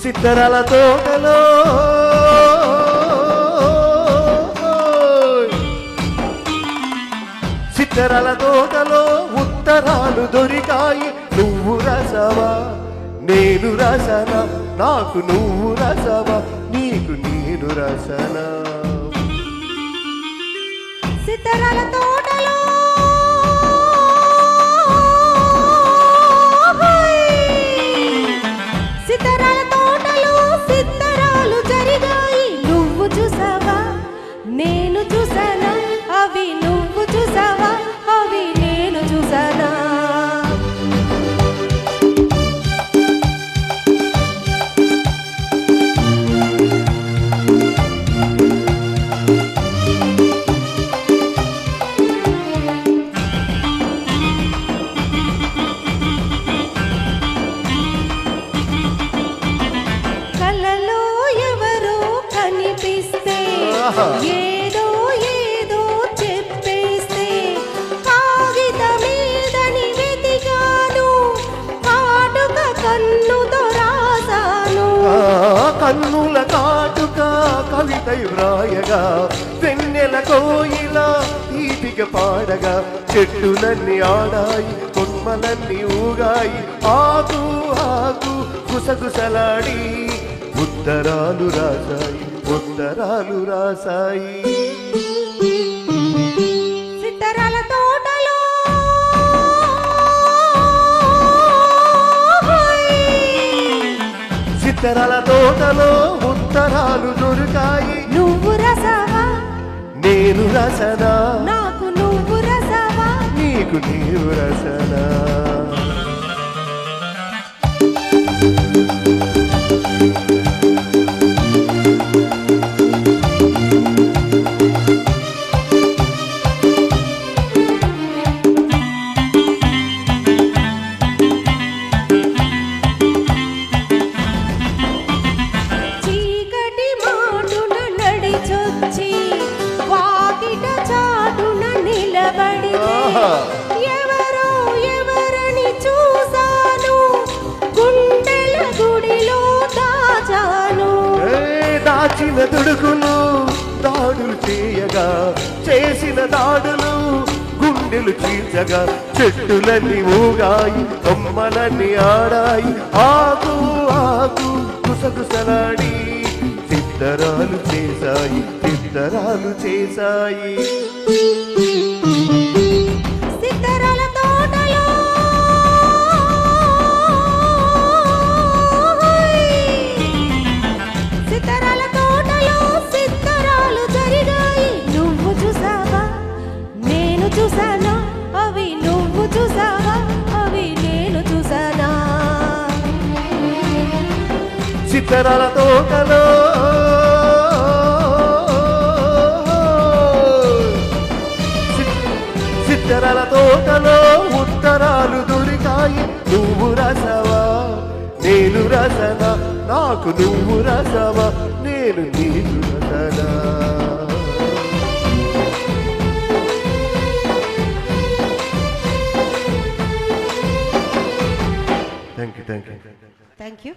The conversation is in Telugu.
సిద్ధరాల తోటలో సిద్ధరాల తోటలో ఉత్తరాలు దొరికాయి నువ్వు రసవా నేను రసనా నాకు నువ్వు రసవా నీకు నేను రసనా సిద్ధరాల తోటలో సిద్ధరాల తోటలో సిద్ధరాలు జరిగాయి నువ్వు చూసావా నేను చూసానా అవి నువ్వు చూసావా అవి నేను చూసానా కలలో ఎవరో కనిపిస్తే ఏదో ఏదో చెప్పేస్తే కాగిత మీదని వెతికాను కాటుక కన్నుతో రాసాను కన్నుల కాటుక కవితై వ్రాయగా వెన్నెల కోయిల ఈపిక పాడగా చెట్టులన్నీ ఆడాయి కొమ్మలన్నీ ఊగాయి ఆకు ఆకు గుసగుసలాడి ఉత్తరాలు రాసాయి ఉత్తరాలు రాసాయి సిద్ధరాల తోటలో సిద్ధరాల తోటలో ఉత్తరాలు దొరికాయి నువ్వు రసవా నేను రసనా నాకు నువ్వు రసవా నీకు నీవు రసనా చీకటి మాటున నడిచొచ్చి వాకిట చాటున నిలబడితే ఎవరో ఎవరని చూసాను గుండెల గుడిలో దాచాను దాచిన దుడుకులు దాడులు చేయగా చేసిన దాడులు గుండెలు చీల్చగా చెట్టులన్నీ ఊగాయి కొమ్మలన్నీ ఆడాయి ఆకు ఆకు గుసగుసలాడి సిద్ధరాలు చేశాయి సిద్ధరాలు చేశాయి సిద్ధరాల తోటలో సిద్ధరాల తోటలో సిద్ధరాలు జరిగాయి నువ్వు చూసావా నేను చూసానా అవి నువ్వు చూసావా అవి నేను చూసానా సిద్ధరాల తోటలో సిద్ధరాల తోటలో ఉత్తరాలు దొరికాయి నువ్వు రసవా నేను రసనా నాకు నువ్వు రసవా నేను నీకు రసనా థ్యాంక్ యూ థ్యాంక్ యూ